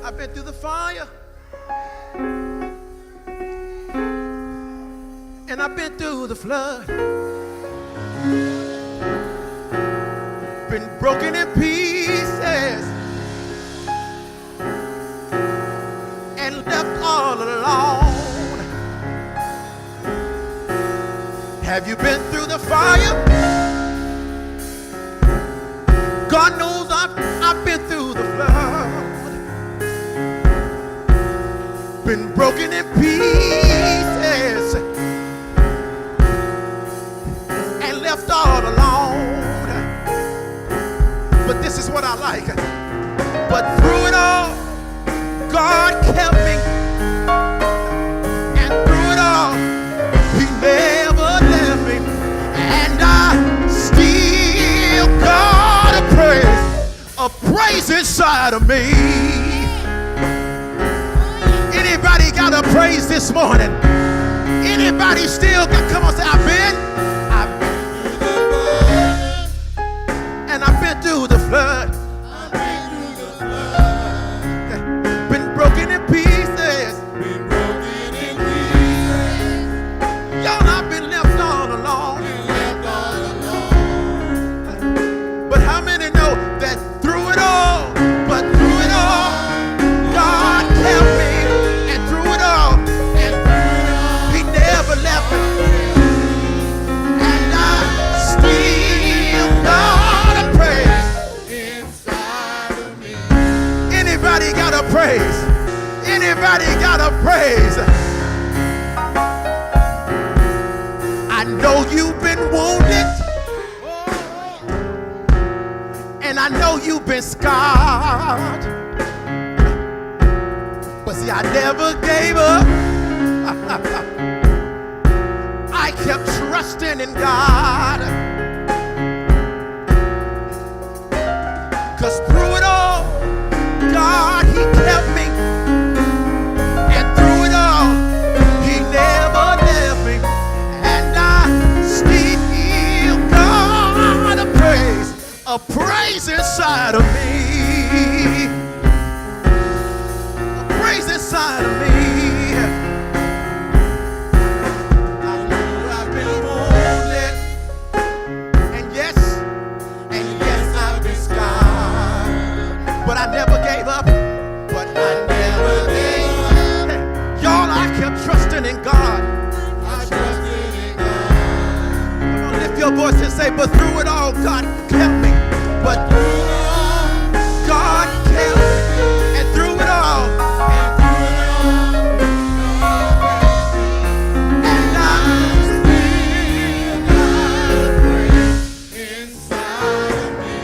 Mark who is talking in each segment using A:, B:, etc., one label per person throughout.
A: I've been through the fire. And I've been through the flood. Been broken in pieces and left all alone. Have you been through the fire? God knows I've been through the flood. Been broken in pieces and left all alone. But this is what I like. But through it all, God kept me. And through it all, He never left me. And I still got a praise inside of me. Anybody got a praise this morning? Anybody still got, come on, say, I've been through the flood. I've been through the flood. Been broken in pieces. Been broken in pieces. Y'all, I've been left all alone. But how many know that through it all, but through it all, God kept me, and through it all, He never left me, and I still got a praise inside of me. Anybody got a praise? Anybody got a praise? I know you've been wounded, and I know you've been scarred, but see, I never gave up. I kept trusting in God, 'cause through it all, God, He kept me, and through it all, He never left me, and I still got a praise inside of me, a praise inside of me. I know I've been wounded, and yes, I've been scarred, but I never gave up. But I never gave up. Y'all, I kept trusting in God. I trusted in God. Come on, lift your voice and say, but through it all, God kept me. But through it all, God kept me. And through it all, and I still got a praise inside of me.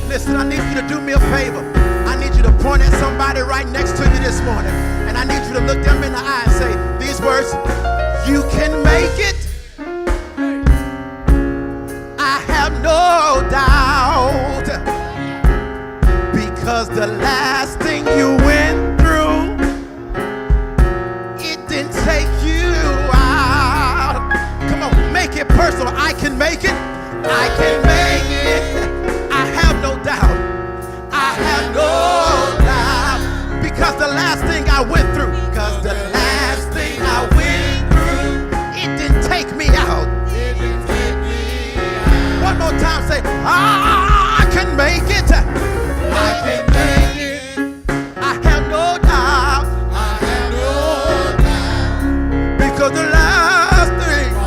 A: Listen, I need you to do me a favor. I need you to point at somebody right next to you this morning, and I need you to look them in the eye and say these words: you can make it. I have no doubt, because the last thing you went through, it didn't take you out. Come on, make it personal. I can make it. I can make it. I have no doubt. I have no doubt, because the last thing I went through, because the last thing I went through, it didn't take me out. One more time, say, I can make it. I can make it. I have no doubt. I have no doubt. Because the last thing I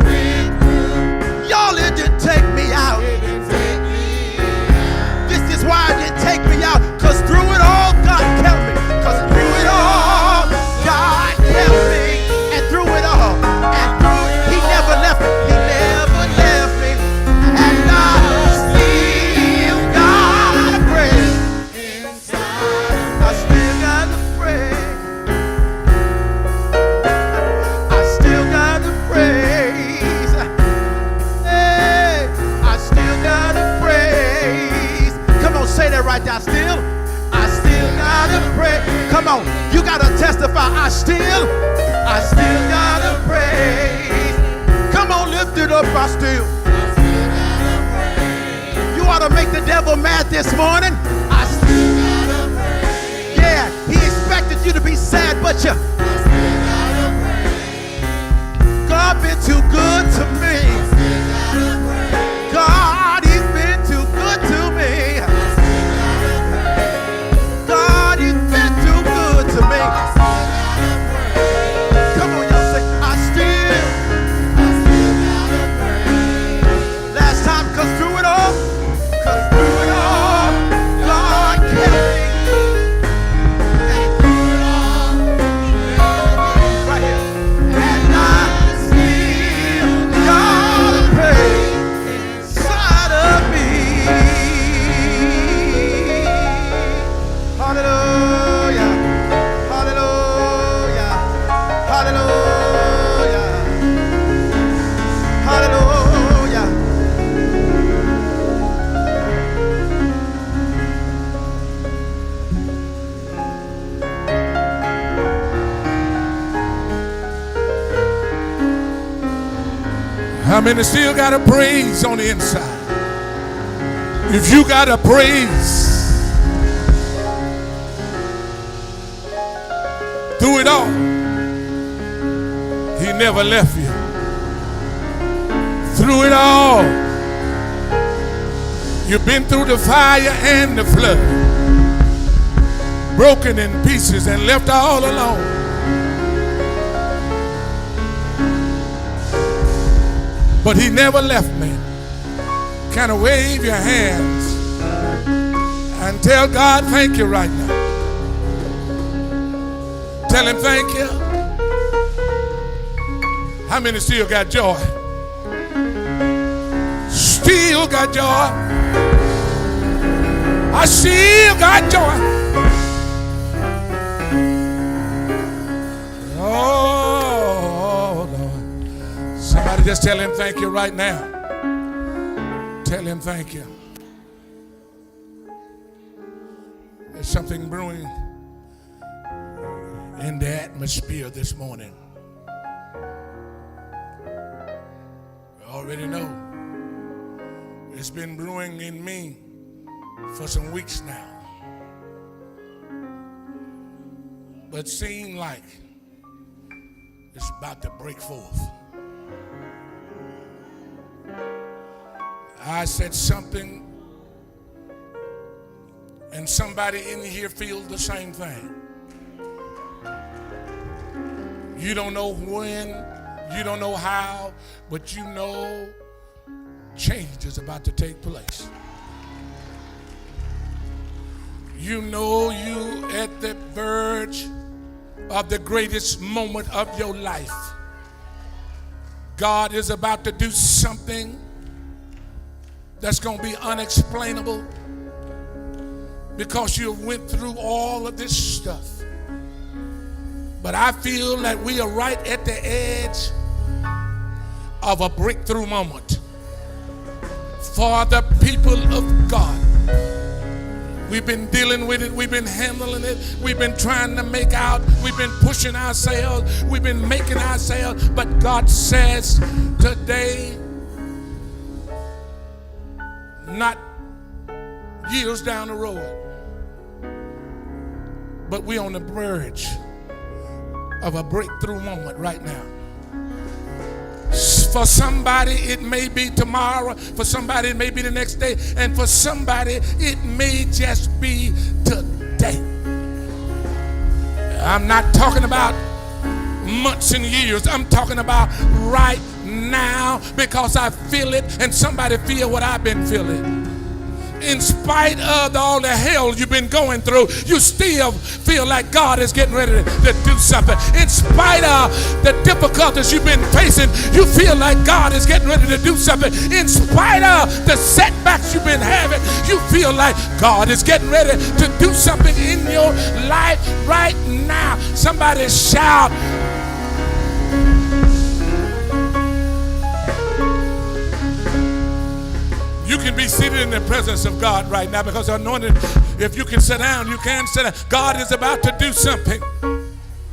A: went through, y'all, it didn't take me out. It didn't take me out. This is why it didn't take me out, because through it all, God kept me. Because through it all, God kept me. And through it all, and through it, He never left me. He never left me. And I still got a praise inside. I still got a praise. I still got a praise. Hey, I still got a praise. Come on, say that right there. I still got a praise. Come on, you gotta testify. I still got a praise. Come on, lift it up. I still got a praise. You ought to make the devil mad this morning. I still got a praise. But you, God been too good to me. God, he's been too good to me. God, he's been too good to me. Come on, y'all say, I still. Last time, cause through it all, God kept me. Right here. And I still got a praise inside of me. Hallelujah. Hallelujah. Hallelujah. Hallelujah.
B: How many still got a praise on the inside? If you got a praise through it all, he never left you. Through it all, you've been through the fire and the flood, broken in pieces and left all alone. But he never left me. Kind of wave your hands and tell God thank you right now. Tell him thank you. How many still got joy? Still got joy. I still got joy. Oh, Lord. Somebody just tell him thank you right now. Tell him thank you. There's something brewing in the atmosphere this morning. You already know. It's been brewing in me for some weeks now. But seems like it's about to break forth. I said something, and somebody in here feels the same thing. You don't know when, you don't know how, but you know change is about to take place. You know you at the verge of the greatest moment of your life. God is about to do something that's going to be unexplainable because you went through all of this stuff. But I feel that we are right at the edge of a breakthrough moment for the people of God. We've been dealing with it. We've been handling it. We've been trying to make out. We've been pushing ourselves. We've been making ourselves. But God says today, not years down the road, but we're on the verge of a breakthrough moment right now. For somebody, it may be tomorrow. For somebody, it may be the next day. And for somebody, it may just be today. I'm not talking about months and years. I'm talking about right now, because I feel it, and somebody feel what I've been feeling. In spite of all the hell you've been going through, you still feel like God is getting ready to do something. In spite of the difficulties you've been facing, you feel like God is getting ready to do something. In spite of the setbacks you've been having, you feel like God is getting ready to do something in your life right now. Somebody shout. You can be seated in the presence of God right now, because anointed, if you can sit down, you can sit down. God is about to do something.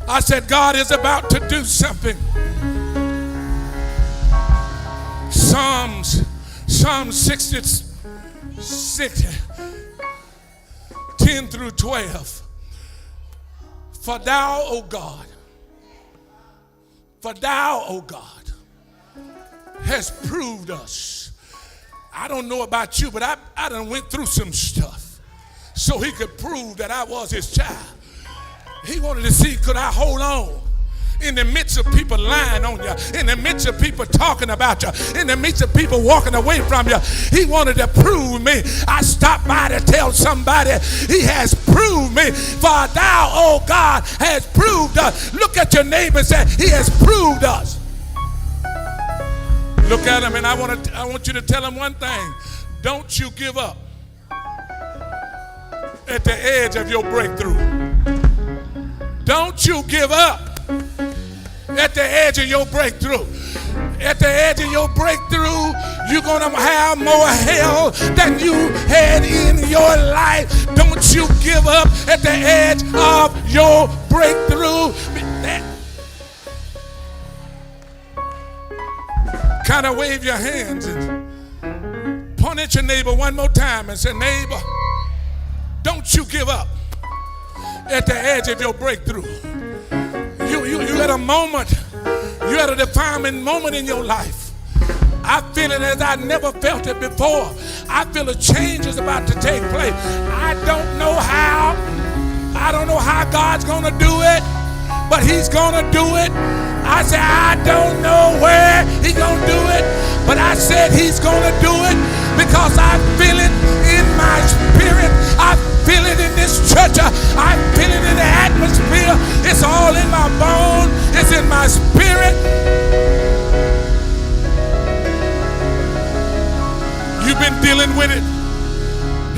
B: I said God is about to do something. Psalms 66, 10 through 12. For thou, O God, has proved us. I don't know about you, but I done went through some stuff so he could prove that I was his child. He wanted to see, could I hold on in the midst of people lying on you, in the midst of people talking about you, in the midst of people walking away from you. He wanted to prove me. I stopped by to tell somebody he has proved me. For thou, oh God, has proved us. Look at your neighbor and say, he has proved us. Look at him, and I want you to tell him one thing. Don't you give up at the edge of your breakthrough. Don't you give up at the edge of your breakthrough. At the edge of your breakthrough, you're going to have more hell than you had in your life. Don't you give up at the edge of your breakthrough. Kind of wave your hands and point at your neighbor one more time and say, neighbor, don't you give up at the edge of your breakthrough. You had a moment, you had a defining moment in your life. I feel it as I never felt it before. I feel a change is about to take place. I don't know how God's gonna do it, but he's gonna do it. I said, I don't know where he's gonna do it, but I said he's gonna do it because I feel it in my spirit. I feel it in this church. I feel it in the atmosphere. It's all in my bone. It's in my spirit. You've been dealing with it.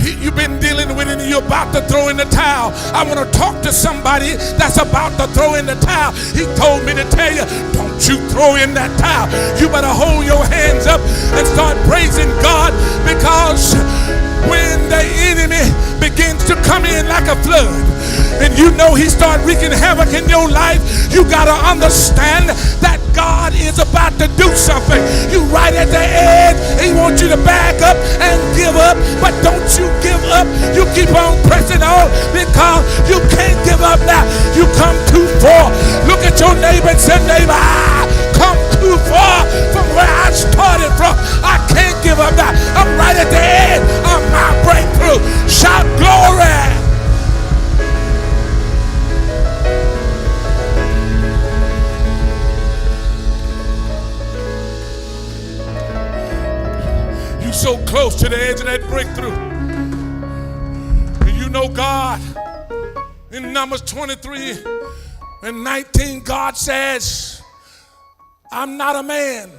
B: You've been dealing with it and you're about to throw in the towel. I want to talk to somebody that's about to throw in the towel. He told me to tell you, don't you throw in that towel. You better hold your hands up and start praising God, because when the enemy begins to come in like a flood and you know he start wreaking havoc in your life, you got to understand that God is about to do something. You right at the edge. He wants you to back up and give up, but don't you give up. You keep on pressing on, because you can't give up now. You come too far. Look at your neighbor and say, neighbor, I come too far from where I started from. I can't give up now. I'm right at the edge of my breakthrough. Shout glory. So close to the edge of that breakthrough. And you know God, in Numbers 23 and 19, God says, I'm not a man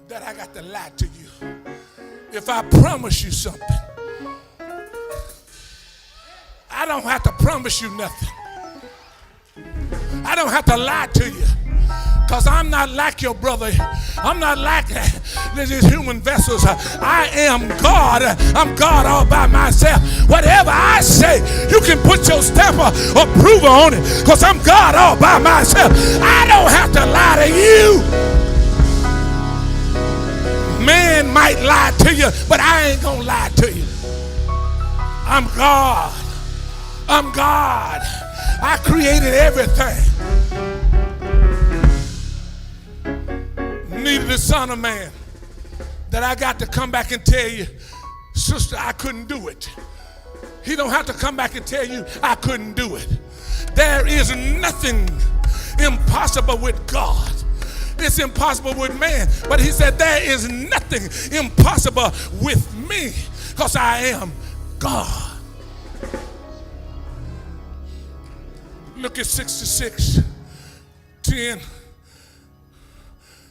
B: that I got to lie to you. If I promise you something, I don't have to promise you nothing. I don't have to lie to you. Because I'm not like your brother. I'm not like these human vessels. I am God. I'm God all by myself. Whatever I say, you can put your stamp of approval on it, because I'm God all by myself. I don't have to lie to you. Man might lie to you, but I ain't gonna lie to you. I'm God. I'm God. I created everything. Neither the Son of Man that I got to come back and tell you, sister, I couldn't do it. He don't have to come back and tell you I couldn't do it. There is nothing impossible with God. It's impossible with man. But he said there is nothing impossible with me, because I am God. Look at 66:10.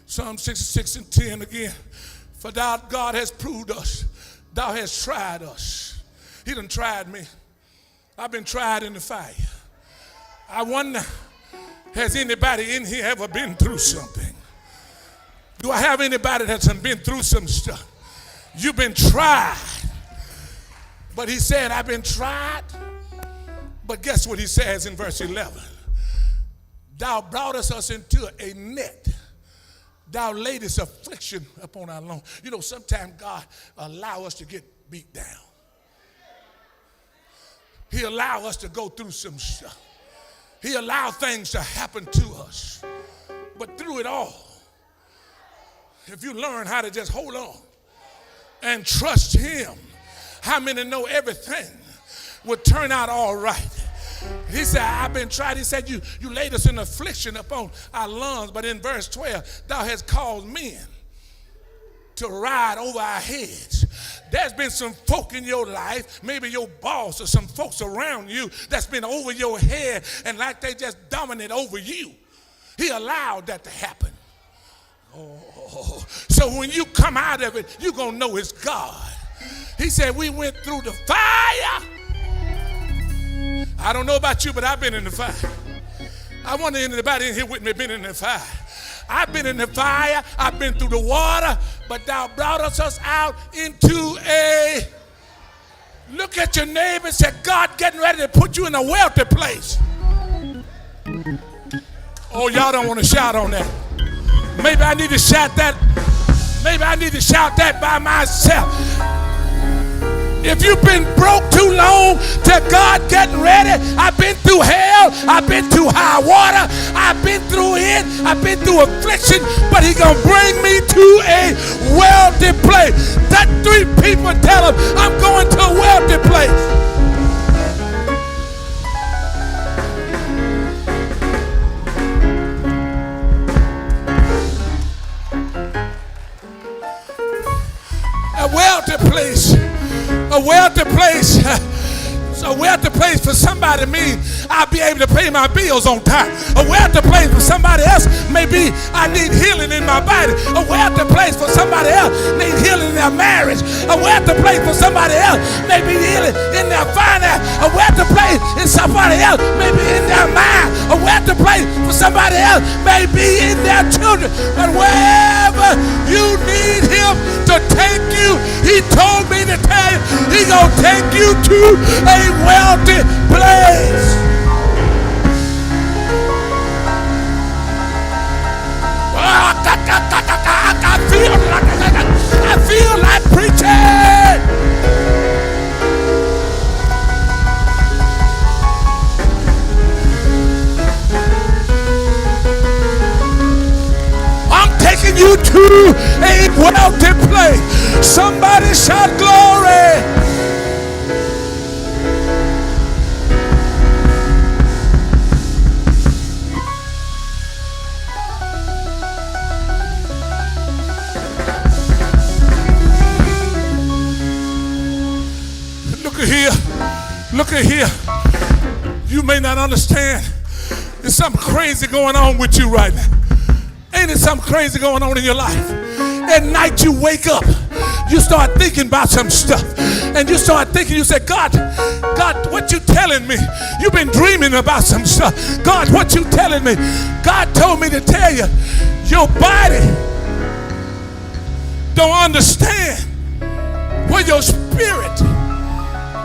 B: Psalm 66 and 10 again. For thou, God, has proved us. Thou hast tried us. He done tried me. I've been tried in the fire. I wonder, has anybody in here ever been through something? Do I have anybody that's been through some stuff? You've been tried. But he said, I've been tried. But guess what he says in verse 11? Thou broughtest us into a net. Thou latest affliction upon our loins. You know, sometimes God allow us to get beat down. He allowed us to go through some stuff. He allowed things to happen to us. But through it all, if you learn how to just hold on and trust him, how many know everything will turn out all right? He said, I've been tried. He said, you laid us in affliction upon our lungs. But in verse 12, thou hast caused men to ride over our heads. There's been some folk in your life, maybe your boss or some folks around you that's been over your head and like they just dominate over you. He allowed that to happen. Oh, so when you come out of it, you're going to know it's God. He said, we went through the fire. I don't know about you, but I've been in the fire. I wonder if anybody in here with me been in the fire. I've been in the fire. I've been through the water, but thou brought us out into a... Look at your neighbor and say, God getting ready to put you in a wealthy place. Oh, y'all don't want to shout on that. Maybe I need to shout that. Maybe I need to shout that by myself. If you've been broke too long, to God getting ready, I've been through hell, I've been through high water, I've been through it, I've been through affliction, but he's going to bring me to a wealthy place. That 3 people tell him, I'm going to a wealthy place. A wealthy place. A wealthy place. A wealthy place for somebody means I'll be able to pay my bills on time. A wealthy place for somebody else may be I need healing in my body. A wealthy place for somebody else need healing in their marriage. A wealthy place for somebody else may be healing in their finance. A wealthy place in somebody else may be in their mind. A wealthy place for somebody else may be in their children. But wherever you need him to take you, he told me to tell you, he's going to take you to a wealthy place. I feel like preaching. I'm taking you to a wealthy place. Somebody shout glory. Look at here. You may not understand. There's something crazy going on with you right now. Ain't it something crazy going on in your life? At night you wake up, you start thinking about some stuff. And you start thinking, you say, God, what you telling me? You've been dreaming about some stuff. God, what you telling me? God told me to tell you, your body don't understand where your spirit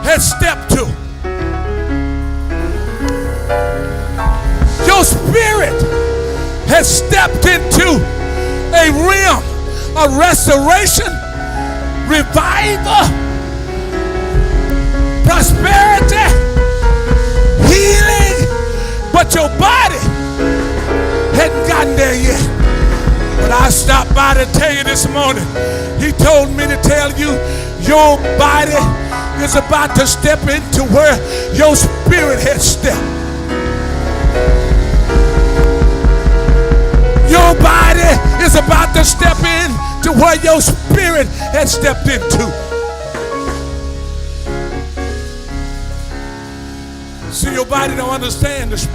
B: has stepped to. Your spirit has stepped into a realm of restoration, revival, prosperity, healing, but your body hadn't gotten there yet. But I stopped by to tell you this morning, he told me to tell you, your body is about to step into where your spirit has stepped. Your body is about to step in to where your spirit has stepped into. See, your body don't understand this.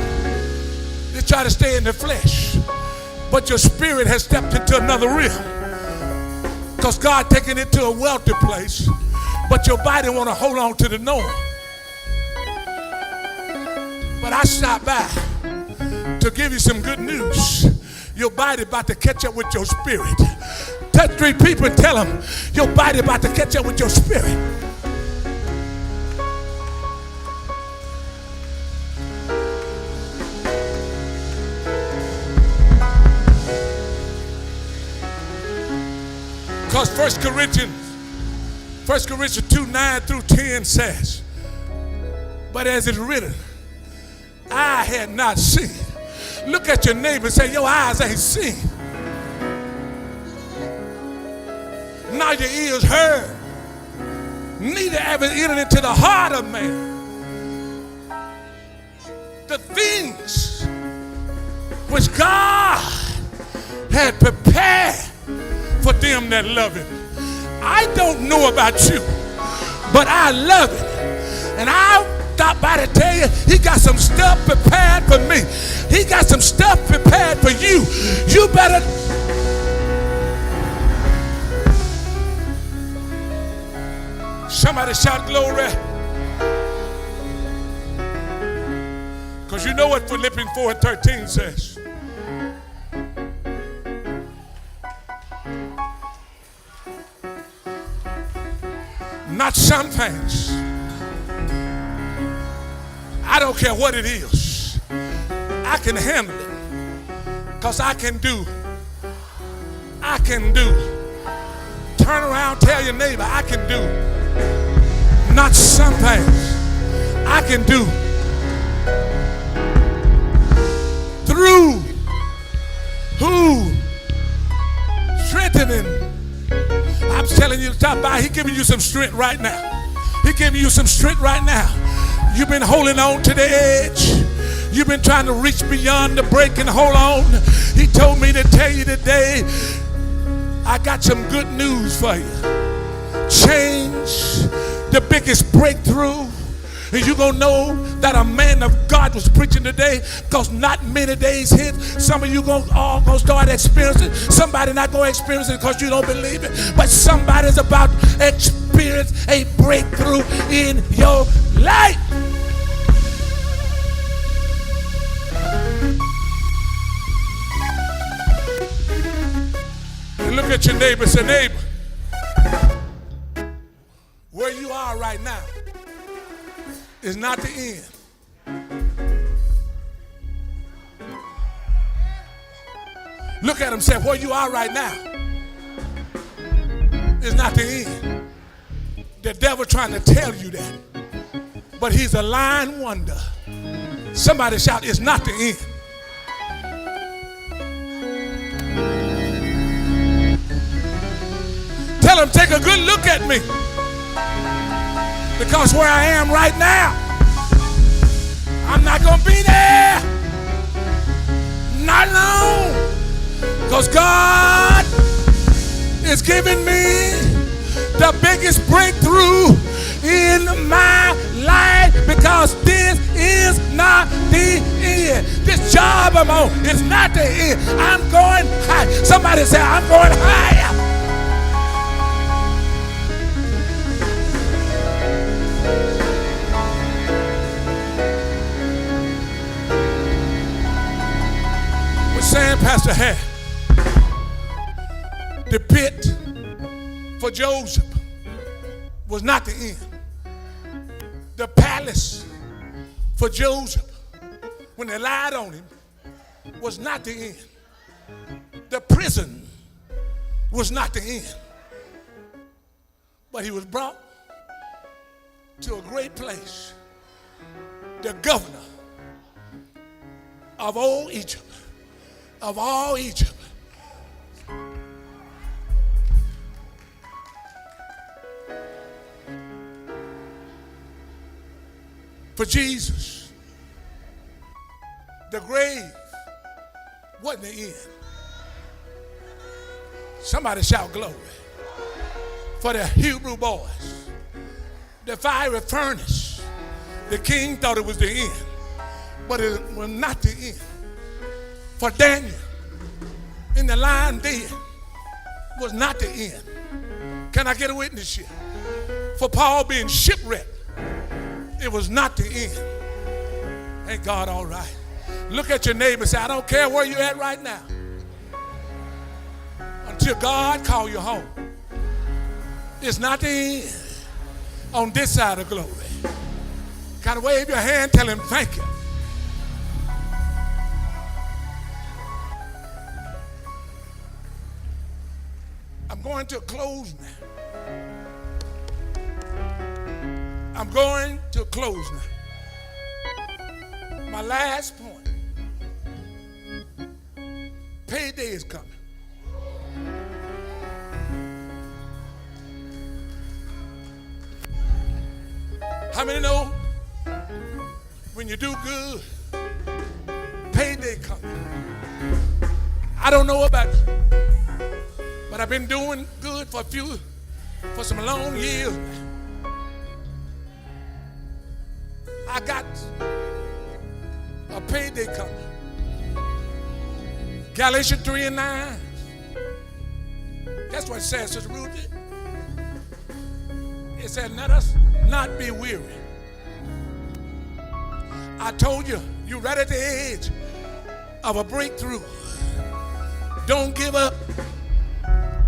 B: They try to stay in the flesh, but your spirit has stepped into another realm. Because God taking it to a wealthy place, but your body want to hold on to the norm. But I stopped by to give you some good news. Your body about to catch up with your spirit. Touch 3 people and tell them, your body about to catch up with your spirit. Because 1 Corinthians 2:9-10 says, But as it's written, I had not seen. Look at your neighbor and say, your eyes ain't seen. Now your ears heard. Neither have it entered into the heart of man the things which God had prepared for them that love him. I don't know about you, but I love it. And I stopped by to tell you, he got some stuff prepared for me. He got some stuff prepared for you. You better. Somebody shout glory. Because you know what Philippians 4:13 says. Not some things. I don't care what it is. I can handle it. Because I can do. Turn around, tell your neighbor, I can do. Not some things. I can do. Through who? Strengthening. I'm telling you to stop by. He's giving you some strength right now. He's giving you some strength right now. You've been holding on to the edge. You've been trying to reach beyond the break and hold on. He told me to tell you today, I got some good news for you. Change, the biggest breakthrough. And you're going to know that a man of God was preaching today, because not many days hence, some of you all going to start experiencing. Somebody not going to experience it because you don't believe it. But somebody's about to experience a breakthrough in your life. And look at your neighbor and say, neighbor, where you are right now is not the end. Look at him and say, where you are right now is not the end. The devil trying to tell you that. But he's a lying wonder. Somebody shout, it's not the end. Tell him, take a good look at me. Because where I am right now, I'm not going to be there. Not long. Because God is giving me the biggest breakthrough in my life, because this is not the end. This job I'm on is not the end. I'm going high. Somebody say, I'm going higher. Saying, Pastor Harry, the pit for Joseph was not the end. The palace for Joseph, when they lied on him, was not the end. The prison was not the end. But he was brought to a great place, the governor of old Egypt. Of all Egypt. For Jesus, the grave wasn't the end. Somebody shout glory. For the Hebrew boys, the fiery furnace, the king thought it was the end, but it was not the end. For Daniel, in the lion den, was not the end. Can I get a witness here? For Paul being shipwrecked, it was not the end. Ain't God all right? Look at your neighbor and say, I don't care where you're at right now, until God call you home. It's not the end on this side of glory. Kind of wave your hand, tell him thank you. I'm going to close now. I'm going to close now. My last point. Payday is coming. How many know when you do good, payday coming? I don't know about you, but I've been doing good for some long years now. I got a payday coming. Galatians 3:9. That's what it says, Sister Ruthie. It said, let us not be weary. I told you, you're right at the edge of a breakthrough. Don't give up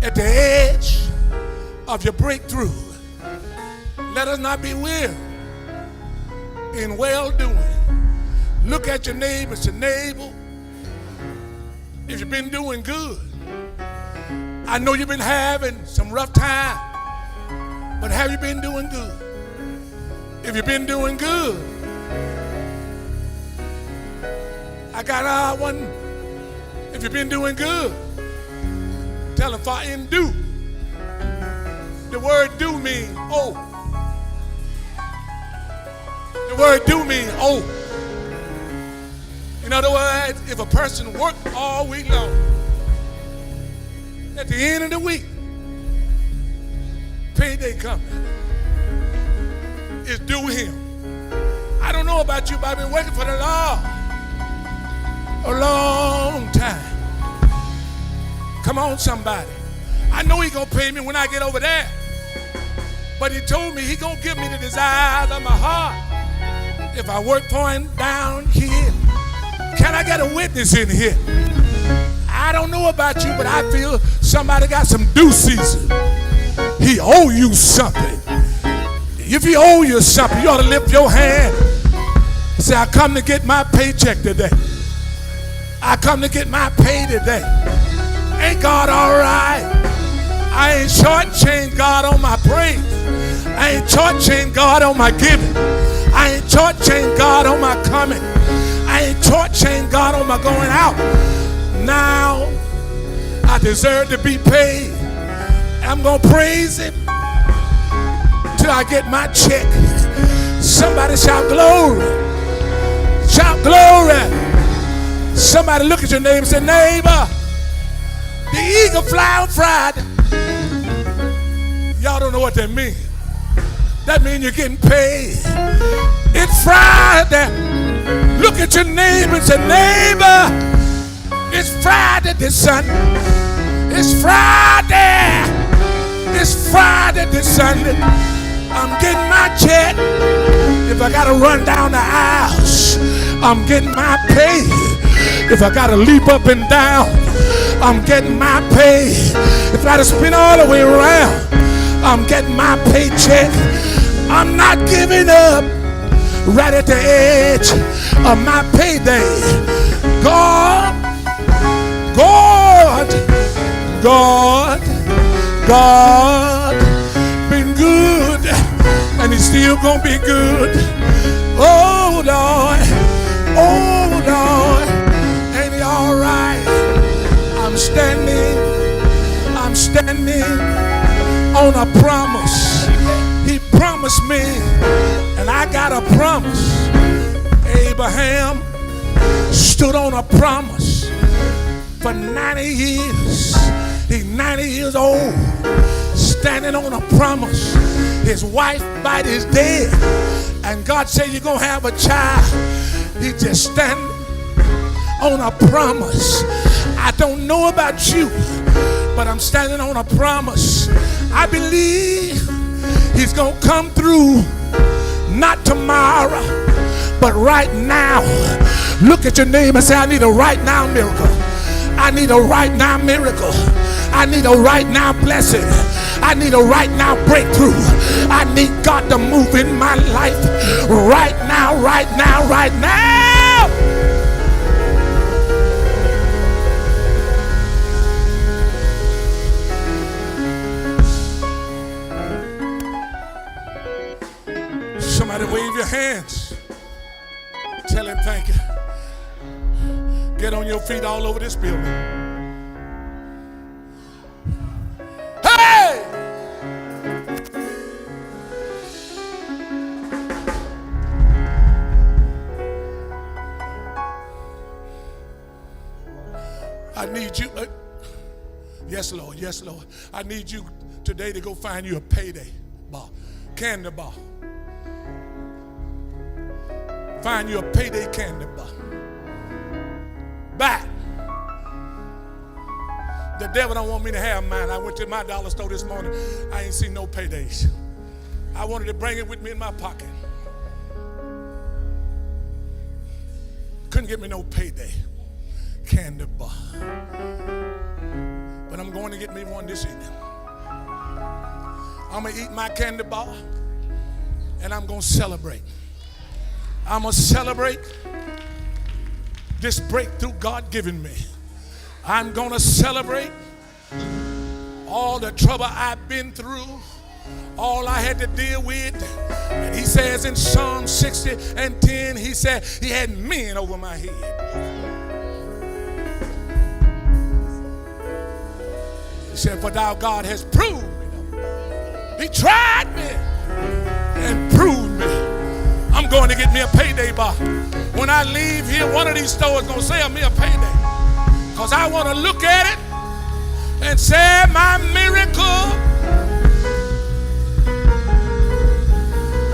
B: at the edge of your breakthrough. Let us not be weary in well-doing. Look at your neighbor, say, neighbor, if you've been doing good, I know you've been having some rough time, but have you been doing good? If you've been doing good, I got one. If you've been doing good, tell them for in do. The word do means oh. The word do means oh. In other words, if a person worked all week long, at the end of the week, payday coming, it's due him. I don't know about you, but I've been working for the Lord a long time. Come on, somebody. I know he's going to pay me when I get over there. But he told me he's going to give me the desires of my heart if I work for him down here. Can I get a witness in here? I don't know about you, but I feel somebody got some due season. He owe you something. If he owe you something, you ought to lift your hand and say, I come to get my paycheck today. I come to get my pay today. Ain't God all right? I ain't shortchanged God on my praise. I ain't shortchanged God on my giving. I ain't shortchanged God on my coming. I ain't shortchanged God on my going out. Now I deserve to be paid. I'm going to praise him till I get my check. Somebody shout glory. Shout glory. Somebody look at your neighbor and say, neighbor, the eagle fly on Friday. Y'all don't know what that means. That means you're getting paid. It's Friday. Look at your neighbor and say, neighbor, it's Friday this Sunday. It's Friday. It's Friday this Sunday. I'm getting my check. If I gotta run down the aisles, I'm getting my pay. If I gotta leap up and down, I'm getting my pay. If I gotta spin all the way around, I'm getting my paycheck. I'm not giving up right at the edge of my payday. God been good, and he's still gonna be good. Oh Lord, ain't he all right? I'm standing on a promise. He promised me, and I got a promise. Abraham stood on a promise for 90 years. He's 90 years old, standing on a promise. His wife bite is dead, and God said you're gonna have a child. He just standing on a promise. I don't know about you, but I'm standing on a promise. I believe he's gonna come through, not tomorrow, but right now. Look at your neighbor and say, I need a right now miracle. I need a right now miracle. I need a right now blessing. I need a right now breakthrough. I need God to move in my life right now, right now, right now. Somebody wave your hands. Tell him thank you. Get on your feet all over this building. Hey! I need you. Yes, Lord. Yes, Lord. I need you today to go find you a payday bar, candy bar. Find you a payday candy bar. Back. The devil don't want me to have mine. I went to my dollar store this morning. I ain't seen no paydays. I wanted to bring it with me in my pocket. Couldn't get me no payday candy bar. But I'm going to get me one this evening. I'm going to eat my candy bar and I'm going to celebrate. I'm going to celebrate this breakthrough God given me. I'm going to celebrate all the trouble I've been through, all I had to deal with. And he says in Psalm 60:10, he said he had men over my head. He said, for thou God has proved me. He tried me and proved me. I'm going to get me a payday bar. When I leave here, one of these stores is going to sell me a payday. Because I want to look at it and say, my miracle.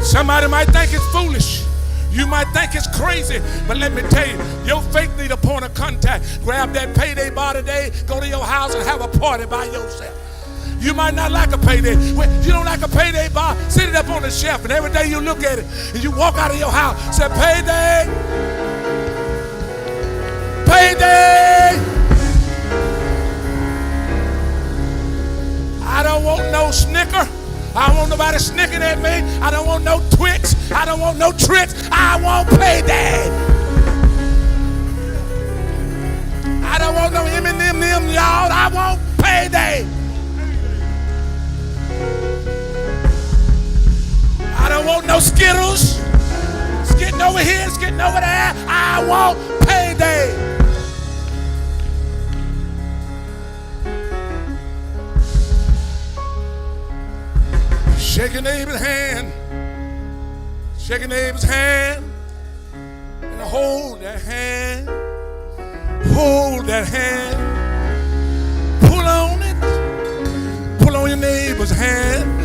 B: Somebody might think it's foolish. You might think it's crazy, but let me tell you, your faith need a point of contact. Grab that payday bar today, go to your house and have a party by yourself. You might not like a payday. When you don't like a payday bar, sit it up on the shelf, and every day you look at it, and you walk out of your house, say, payday, payday. I don't want no Snicker. I don't want nobody snicking at me. I don't want no Twix. I don't want no tricks. I want payday. I don't want no M&M, y'all. I want payday. I don't want no Skittles. It's getting over here. It's getting over there. I want payday. Shake your neighbor's hand. Shake your neighbor's hand. And hold that hand. Hold that hand. Pull on it. Pull on your neighbor's hand.